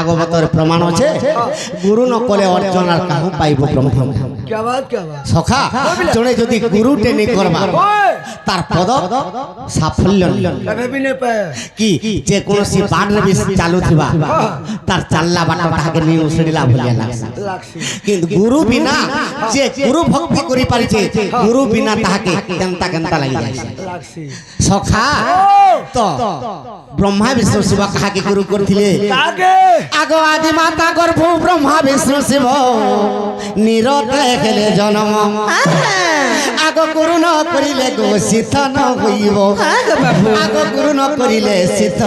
ভাগবতের প্রমাণ আছে গুরু ন কলে অর্জন আর কাহু পাইব ব্রহ্ম। क्या बात সখা জনে যদি গুরু টেনে করবা তার পদ সাফল্য कभी भी नहीं पाया কি যে কোনসি বাটরে বি চালু থিবা তার চাল্লা বাট তাকে নিয়ে উছড়িলা ভলিয়া লাগছে लाक्षी কিন্তু গুরু বিনা যে গুরু ভক্তি করি পারিছে গুরু বিনা তাহাকে কেনতা কেনতা লাগি যাইছে लाक्षी সখা তো ব্রহ্মা বিষ্ণু শিব কাহাকে গুরু করছিলে आगे আগো আদি মাতা গর্ভ ব্রহ্মা বিষ্ণু শিব নিরতে খেলে জন্ম আগো গুরু ন করিলে গো সিদ্ধ ন হইব আগো গুরু ন করিলে সিদ্ধ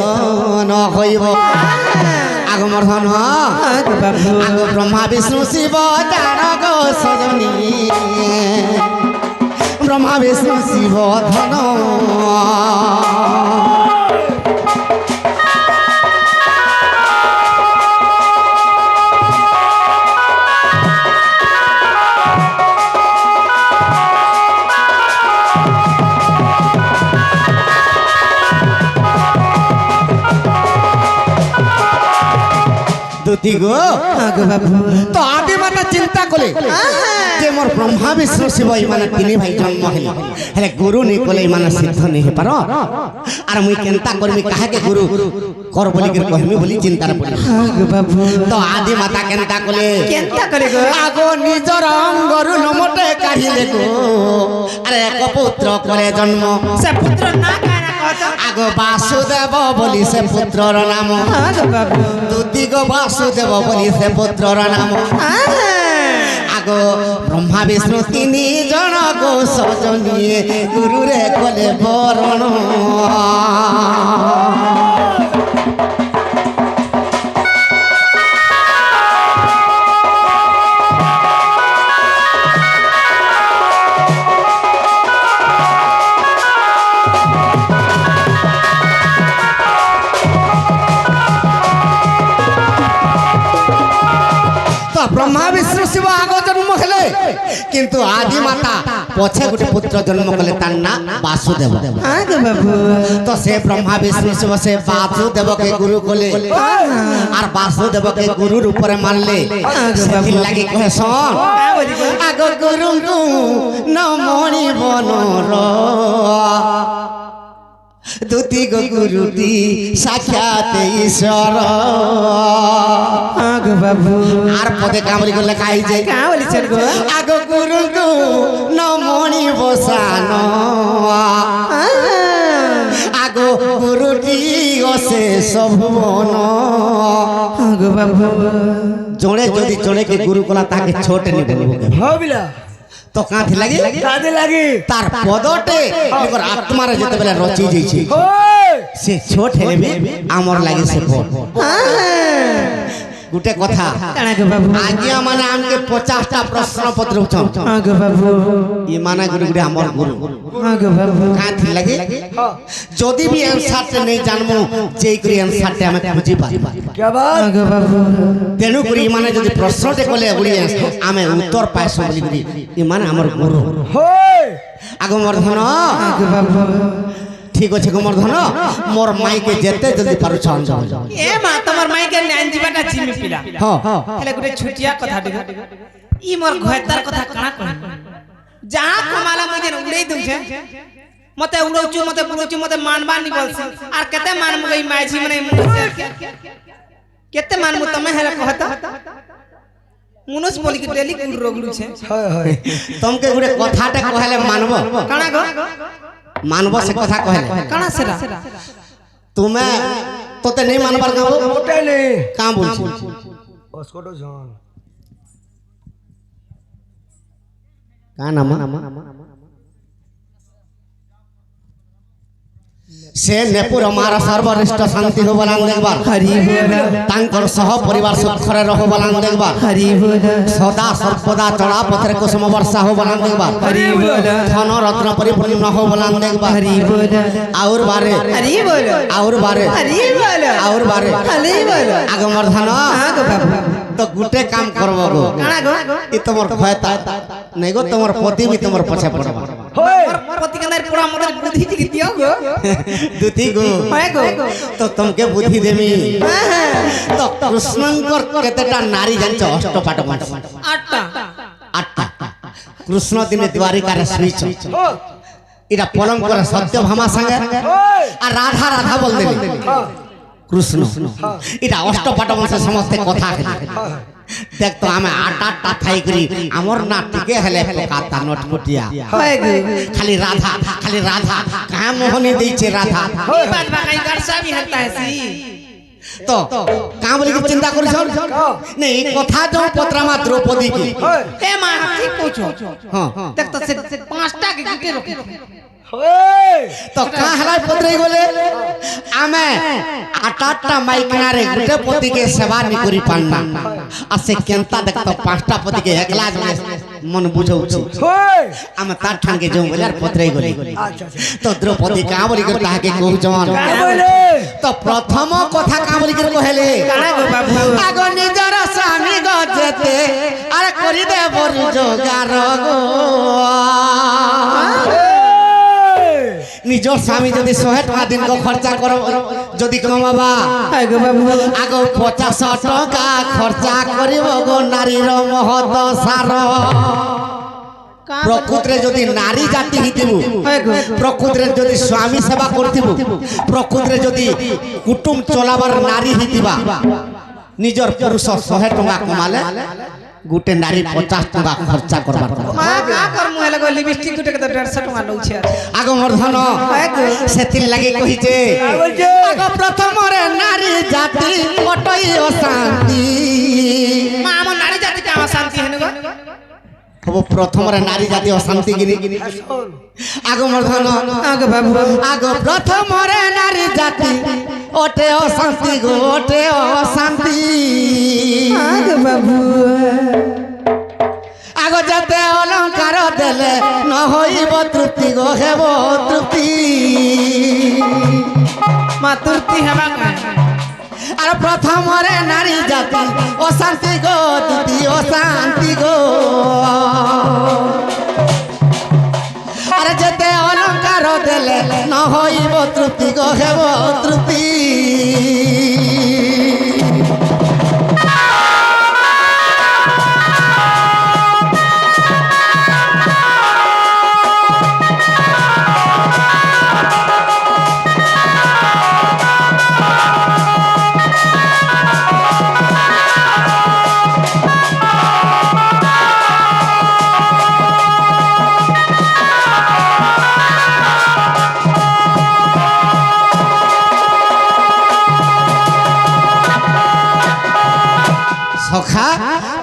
ন হইব আগো মর্ধন আগো ব্রহ্মা বিষ্ণু শিব জান গো সজনী ব্রহ্মা বিষ্ণু শিব ধন দুতি গো তো আদি মাতা চিন্তা কলে যে মোর ব্রহ্মা বিষ্ণু শিব মানে তিনি ভাই জন্ম হেলে হেলে গুরু নি কলে মানে সিদ্ধ নি হে পার আর মুই কেনতা করমি কাহাকে গুরু কর বলি কে কহমি বলি চিন্তার পড়ি তো আদি মাতা কেনতা কলে গো আগো নিজর অঙ্গরু নমতে কাঢ়িলে গো আরে এক পুত্র করে জন্ম সে পুত্র না কানা কত আগো বাসুদেব বলি সে পুত্রর নাম দুতি গো বাসুদেব বলি সে পুত্রর নাম আগো ব্রহ্মা বিষ্ণু তিনি জন গো সজনিয়ে গুরুরে কলে বরণ ব্রহ্মা বিষ্ণু শিব আগ জন্ম হেলে কিন্তু আদি মাতা পছে গোটে পুত্র জন্ম কলে তার না বাসুদেব তো সে ব্রহ্মা বিষ্ণু শিব সে বাসুদেবকে গুরু কলে আর বাসুদেবকে গুরুর উপরে মানলে সেদিন লাগি কহে শোন আগ গুরু নমণি বনর দুতি গো গুরুটি সাক্ষাৎ ঈশ্বর আর পদে কামলি করলে খাই যায় আগ গুরু গো নমণি বসান আগ গুরুটি অশেষ ভুবন জনে যদি জনেকে গুরু কলা তাকে ছোট নি বলবো भाविला তো কাঁথি লাগি कादे लगी তার পদটে এবার আত্মারে যেতেবেলে রচি যাইছে সে ছোট হেলে আমার লাগি সে বড় গুটে কথা আগে মানে আমাকে 50টা প্রশ্ন পত্র উঠাও ই মানে গুরু গুরু আমার গুরু কাঁথি লাগি যদি বি অ্যানসারটা নেই জানমু যেই করি অ্যানসারটা আমি খুঁজি পাই क्या बात তেনু করি মানে যদি প্রশ্নতে কলে উড়ি আমি উত্তর পাইছো বলি করি ই মানে আমার গুরু होय আগমর্ধন ঠিক আছে গোমর্ধন মোর মাইকে যেতে জলদি পারুছ এ মা তোমার মাইকে নাইন জিবাটা চিমি পিলা হ্যাঁ হেলে গুটে ছুটিয়া কথা দিগা ই মোর ঘয়তার কথা কানা কই যা কমালা মজে উড়াই দউছে মতে উড়াউচু মতে পুরুচু মতে মানবা নি বলছ আর কেতে মানমু গই মাইছি মানে কেতে মানমু তুমি হেলে कहता মনুষ বলি কি ডেলি কুল রগড়ুছে हाय हाय তমকে গুড়ে কথাটা কহেলে মানব কানা গো মানব সে কথা কহেলে কানা সেরা তুমি তোতে নেই মানবার গাবো मोटे नहीं কা বলছি उसको तो जान কা নাম से नेपुर हमारा सर्वश्रेष्ठ शांति हो बलान देखबार तांकर सह परिवार सुखरे रहो बलान देखबार सदा सर्वदा चढ़ा पथरे कुसुम वर्षा हो बलान देखबार धन रत्न परिपूर्ण हो बलान देखबार और बारे और बारे आगमर धन तो गुटे काम करबो गो ई तमर भयता नहीं गो तमर पति भी तमर पछे पड़बा হয়। মোর প্রতিকানের পুরা মদের বুদ্ধি টিকে দিও গো দুতি গো হয় গো তো তোমাকে বুদ্ধি দেমি তো কৃষ্ণঙ্কর কেতেটা নারী জানছ অষ্টপাট আটটা আটটা কৃষ্ণ দিনে দ্বারিকারে শুইছ হ্যাঁ এটা পলঙ্কর সত্যভামা সঙ্গে হয়। আর রাধা রাধা বলতে হ্যাঁ কৃষ্ণ এটা অষ্টপাট বংশের সমস্ত কথা হ্যাঁ দেখ তো আমি আটটা থাই করি আমার না টিকে হেলে কাতা নটকটিয়া হয় গো খালি রাধা কাহা মোহনী দিয়েছে রাধা এই বাত বাকাই গরসা भी हटता है सी তো কাঁ বলি কি চিন্তা করিছ না এই কথা जो पत्रमा द्रौपदी की হয়। ए मां ठीक पूछो हां देख तो से पांचटा के गिटे रखे হয়। तो का हलाई पत्रे गले आमे आटाटा माइकनारे गुटे पति के सेवा नि करी पान्ना आ से केनता देख तो पांचटा पति के एकला जने मन बुझौ छी হয়। आमे तार ठांगे जो बोले पत्रे गले আচ্ছা আচ্ছা तो द्रौपदी का बोली कर ताके कहू जवान কে বলে तो प्रथम कथा का बोली कर कहले काना गो बाबू आगो निजर स्वामी गजेते अरे करी दे बरु जोगार गो निजर स्वामी जदि 100 टका दिन को खर्चा करो जदि कमाबा है गो बाबू आगो 50 टका खर्चा करिवो गो नारीर महत सार प्रकृतरे जदि नारी जाति हितिबु है गो प्रकृतरे जदि स्वामी सेवा करथिबु प्रकृतरे जदि कुटुंब चलाबार नारी हितिबा निजर पुरुष 100 टका कमाले गुटे नारी 50 टका खर्चा करबार मां का कर मुहे लगो लिपस्टिक गुटे के तो 150 टका लउ छे आगो मर्धन सेतिर लागि कहिचे বলছে आगो प्रथम रे नारी जाति कटई अशांति मां हम नारी जाति का शांति है गो अब प्रथम रे नारी जाति अशांति गिनी শোন आगो मर्धन आगो बाबू आगो प्रथम रे नारी जाति ओटे अशांति गो ओटे अशांति आगो बाबू आगो जाते अलंकार देले न होइब तृप्ति गो हेब तृप्ति मां तुरती हवा का আর প্রথমরে নারী জাতি অশান্তি গো দিদি অশান্তি গো আর যেতে অলঙ্কার দেলে ন হইব তৃপ্তি গো হেব তৃপ্তি সখা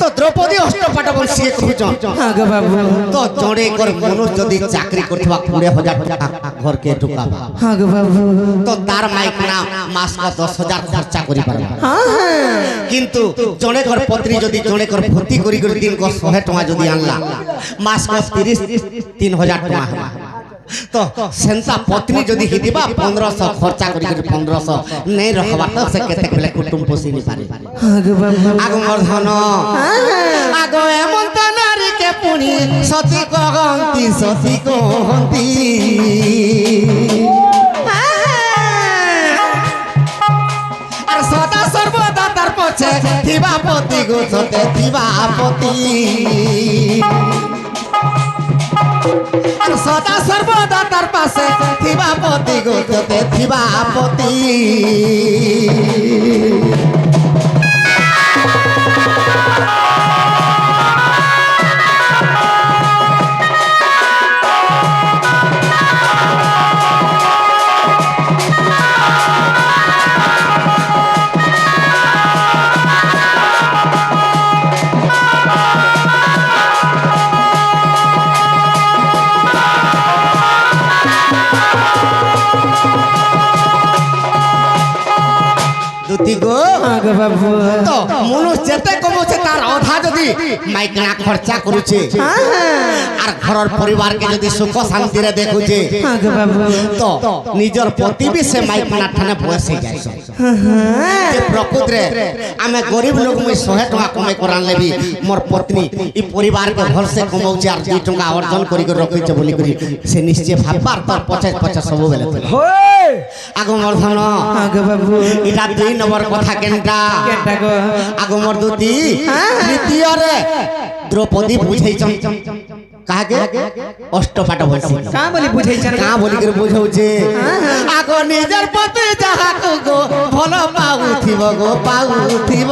তো দ্রৌপদী অষ্টপাট বংশী কহুছন आगो बाबू তো জড়ে কর মনুষ যদি চাকরি করথবা 20,000 টাকা ঘরকে ঢুকাবা आगो बाबू তো তার মাইক না মাস কা 10,000 খরচা করি পারবা हां কিন্তু জনে কর পত্নী যদি জনে কর ভর্তি করি করি দিন কো 100 টাকা যদি আনলা মাস কো 3,000 টাকা হবা তো সেন্তা পত্নী যদি হিদিবা 1500 খরচা করি করি 1500 নাই রখবা তো সে কেতে বেলে কুটুম পোষি নি পারে आगो बाबू আগো মর্ধন আগো এমন তো নারী কে পুনি সতী কহন্তি আর সদা সর্বদা তার পছে থিবা পতি গো সতে থিবা পতি আর সদা সর্বদা তার পাশে থিবা পতি গো সতে থিবা পতি দুতি গো आगो बाबू তো মনুষ যেতে কমছে তার অধা যদি মাইকনা খরচা করুছে আর ঘরের পরিবারকে যদি সুখ শান্তিরে দেখুছে আগে বাবু তো নিজের পতি বি সে মাইকনা ঠানে বসে যায় যে প্রকৃতরে আমি গরিব লোক মুই 100 টাকা কমাই করান লেবি মোর পত্নী ই পরিবারকে ভলসে কমাউছে আর 2 টাকা অর্জন করি রখিছে বলি করি সে নিশ্চয় ভাববার তোর পছাই পছাই সব বেলে হয় আগমর ধন আগে বাবু এটা 2 নম্বর কথা কেনটা কেনটা গো আগমর দুতি তৃতীয়রে দ্রৌপদী বুঝাইছন কাকে অষ্টপাঠ বলছি কা বলি বুঝাইছন কা বলি করে বুঝাউছে আগ নিজের পতি যাহাকু গো ভাল পাউথিব গো পাউথিব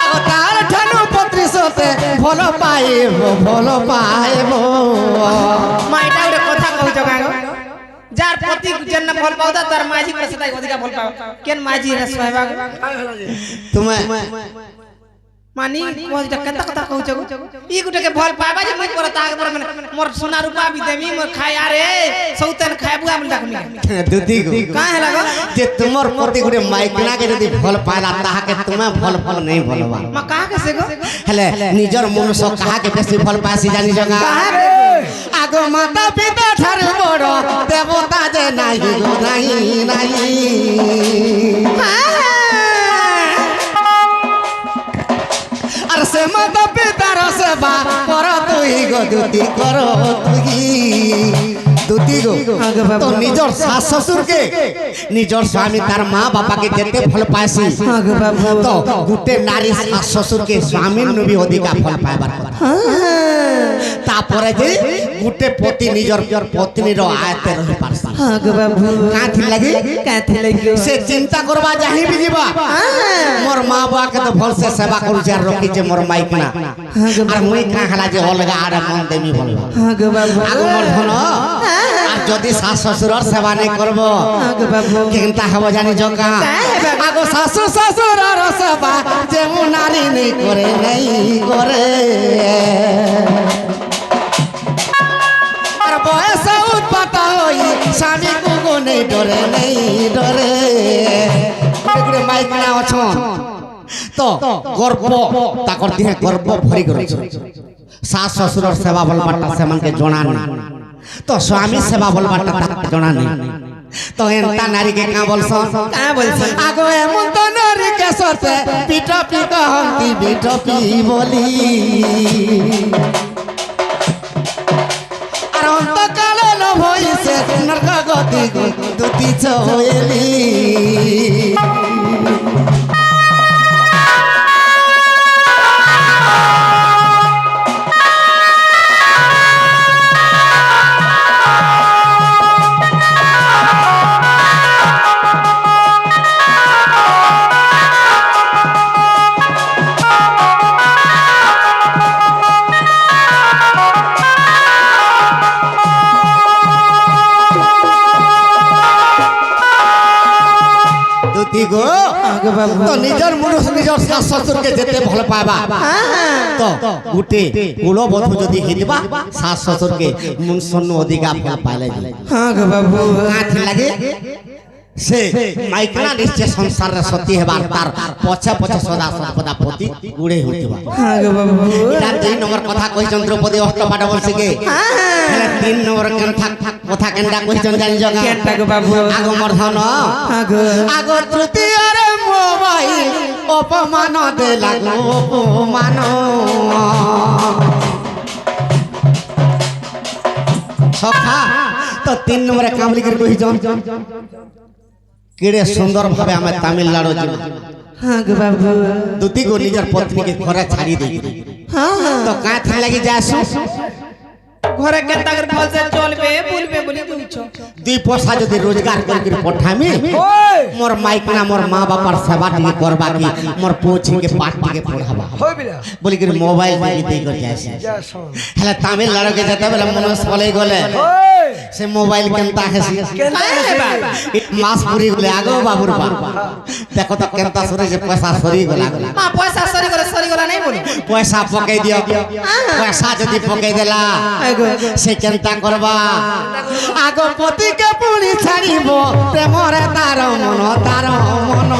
আগ তার ঠানু পত্রী সতে ভাল পাইব ভাল পাইব মা এটা একটা কথা কইছ গাগো যার প্রতি জন্য ফল পাও তার মাঝি করে সেটাই অধিকা ফল পাও কেন মাঝি রে সোহেবা তুমি মানি কোজটা কেনটা কথা কইছ গো ই গুটাকে ফল পাবা যে মই করে তাকে পরে মানে মোর সোনা রূপা বি দেমি মোর খাই আরে সৌতেন খাইবু আমি ডাকমি দুতি গো কা হেলা গো যে তোমার প্রতি গুড়ে মাইকনা কে যদি ফল পাইলা তাহাকে তুমি ফল ফল নাই বলবা মা কা কে সে গো হেলে নিজর মনুষ্য কাহাকে বেশি ফল পাইছি জানি জগা আগ মাতা পিতা ঠারে বড় দেবতা যে নাই গো নাই নাই আর সে মাতা পিতার সেবা কর তুই গো দুতি কর তুই দুতি গো তো নিজর শাশ শ্বশুরকে নিজর স্বামী তার মা বাবাকে যেতে ফল পাইছি আগে বাবু তো গুটে নারী শাশ শ্বশুরকে স্বামীর নবী অধিকা ফল পাইবার কথা তারপরে যে গুটে পতি নিজর পত্নীর আয়তে রহি পারছি আগে বাবু কাথি লাগি কাথি লাগিও সে চিন্তা করবা যাহি বি ଯିବା মোর মা বাবাকে তো ভলসে সেবা করুছে আর রখিছে মোর মাইকনা আর মুই কা খালা যে অলগা আড়ে মন দেমি বলবা আগে বাবু আগে মোর ধন আর যদি শাশ শ্বশুরর সেবা নাই করব আগে বাবু কেনতা হব জানি জকা আগো শাশু শ্বশুরর সেবা যে নারী নেই করে নেই করে আর বয়স উৎপাত হই স্বামী কুগো নেই ডরে নেই ডরে এগুলো মাইকনা অছন তো গর্ব তাকর দেহে গর্ব ভরি গরছে শাশ শ্বশুরর সেবা বলবাটা সেমানকে জনা না তো স্বামী সেবা বলবাটা তাকে জনা নেই তো এনতা নারীকে কা বলছন কা বলছন আগো এমন তো নারীকে সতে পিঠ পিঠ হন্তি পিঠ পি বলি আর অন্তকালে লোভ হইছে নরক গতি দুতি চয়েলি দুতি গো আগে বাবু তো নিজর মনুষ্য নিজর শাশ শ্বশুরকে যেতে ভাল পাইবা তো গুটে কুলবধূ যদি হিদিবা শাশ শ্বশুরকে মনুষ্য অধিকা ফল পাইলে আগে বাবু কাথি লাগে সে মাইকনা নিশ্চয় সংসারের সতী হেবার তার পছে পছে সদা সর্বদা পতি গুড়ে হইবা আগে বাবু এটা 2 নম্বর কথা কইছন দ্রৌপদী অষ্টপাঠ বলছিকে হেলে 3 নম্বর কথা কেনটা কইছন জানি জগা কেনটা গো বাবু আগমর ধন আগে আগ তৃতীয়রে মোবাইল অপমান দেলা গো অপমান সখা তো 3 নম্বরে কামলি করে কইছন কেড়ে সুন্দর ভাবে আমি তামিলনাড়ু যাব আগে বাবু দুতি গো নিজের পত্নীকে ঘরে ছাড়ি দেই তো কাথা লাগি যাসু ঘরে কেনটা করে ফলছে চলবে বলবে বলি কইছো 2 পয়সা যদি রোজগার করে পঠামি হয় মোর মাইকনা মোর মা বাবার সেবা টিকে করবা কি মোর পোছিকে পাঠ টিকে পড়াবা হয় বিলা বলি করে মোবাইল টিকে দেই করে যাইছে যা শোন হেলে তামিলনাড়ুকে যেতে বেলা মনস বলে গলে হয় সে মোবাইল কেনতা হেসি কেনতা হেসি? মাস পুরি গলে আগো বাবুর বা দেখো তো কেনতা সরে যে পয়সা সরি গলা মা পয়সা সরি গলা নাই বলি পয়সা পকাই দিও পয়সা যদি পকাই দেলা সে কেনতা করবা আগো পতিকে পুরি ছাড়িব প্রেমরে তার মন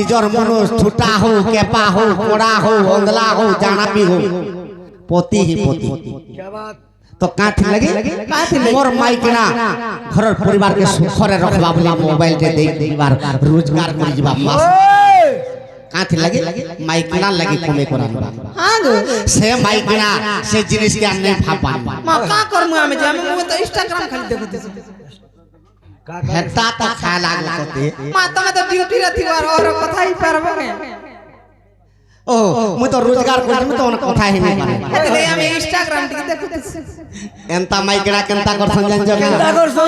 নিজর মনুষ ছুটা হো কেপা হো কোড়া হো অন্দলা হো জানাবি হো পতি হি পতি क्या बात তো কাঁথি লাগি মোর মাইকিনা ঘরের পরিবারকে সুখরে রখবা বলি মোবাইলতে দেখবার রোজগার করি যাবা মাস ओए কাঁথি লাগি মাইকিনা লাগি কমে করা हाँ गो সে মাইকিনা সে জিনিসকে আর নেই ভাববান माँ का करमु हमें जे हमें तो इंस्टाग्राम खाली देखते का হেতা তো খায় লাগলো তোতে माँ तमे तो ड्यूटी रहती और कथा ही पारबो के ও মুই তো রোজগার করি মুই তো অনেক কথা হি নাই পারে એટલે আমি ইনস্টাগ্রাম টিকে দেখতে এন্তা মাইকিনা কেনতা করছন জানছ क्या करसो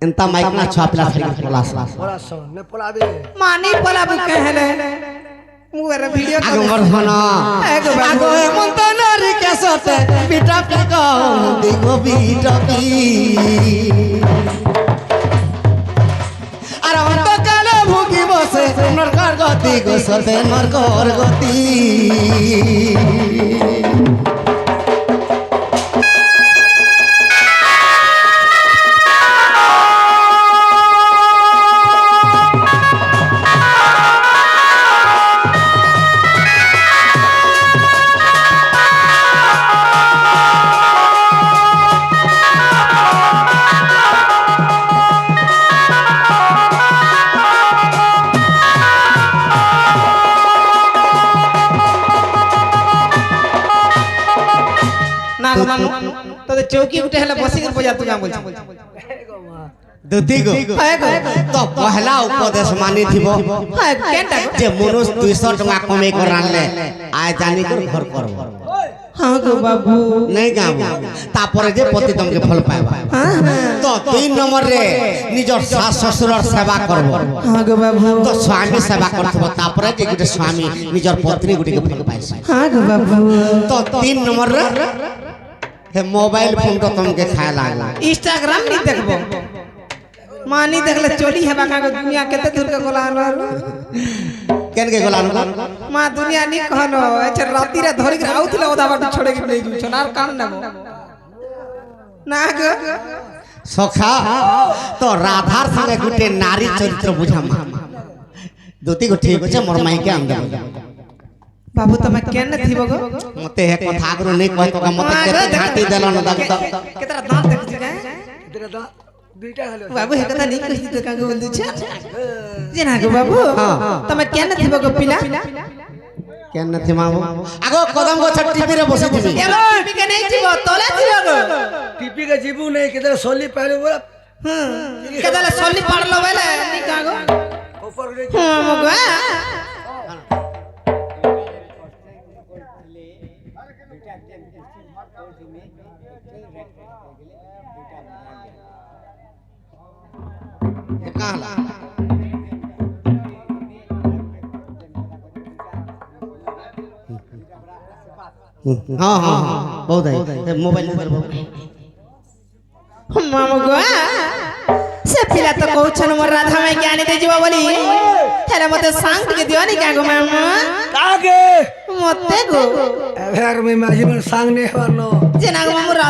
এন্তা মাইকিনা ছ পিলা ছাড়ি পলাস बोला सो ने पोला दे মানি পলাবু কেহলে মুয়ের ভিডিও আগো মোর হন আগো এমন তো নারী কেসতে বিটা পিক দিগো বিটপি আর অন্ত কালে ভুগি বসে নরকর গতি গোসতে নরকর গতি না গো মানু তোদের চৌকি উঠে হলে বসি করে বজা তুই বলছ দুতি গো তো পহলা উপদেশ মানি থিব হ্যাঁ কেনটা গো যে মনুষ্য 200 টাকা কমে করে আনলে আয় জানি করে ঘর করব হ্যাঁ গো বাবু নাই গাবো তারপরে যে পতি তোমাকে ফল পাইবা তো 3 নম্বর রে নিজর শাশ শ্বশুরর সেবা করব হ্যাঁ গো বাবু তো স্বামী সেবা করব তারপরে যে গুটে স্বামী নিজর পত্নী গুটিকে ফল পাইছে হ্যাঁ গো বাবু তো 3 নম্বর রে হে মোবাইল ফোন তো তোমাকে খায় লাগলা इंस्टाग्राम नहीं देखबो मानी देखले चोरी हेबा का दुनिया केते दूर के गोला केन के गोला मां दुनिया नहीं कहनो अच्छा राती रे धरि के आउथिले ओदा बाटू छोड़े के नहीं जुछ नार कान नबो ना गो सखा तो राधार संगे गुटे नारी चरित्र बुझा मा दोती को ठीक होचे मोर माई के अंदर बाबू तमे केन थिबो गो मते हे कथा आगरो नहीं कहत का मते केते घाटी देलन दग दग केतरा दांत देख छै तेरा दा दुईटा हलो बाबू हे कथा नहीं कहि तो कागो बंदु छ जेना गो बाबू तमे केन थिबो गो पिला केन नथि माबो आगो कदम गो टीवी रे बसी दिबी एलो टीवी के नहीं थिबो तोला थिबो गो टीपी का जीबू नहीं किधर सोली पहले बोला केतला सोली पड़लो बेले नहीं कागो ऊपर ले हां मगो काला हां हां बहुत है मोबाइल नंबर मामगो से पिला तो कहछन मोर राधा में ज्ञानी दे जीवा बोली हेले मते सांग के दियो नी का गो मामा कागे मते गो अबे यार मैं माझी मन सांग नहीं हवनो जेना गो मामू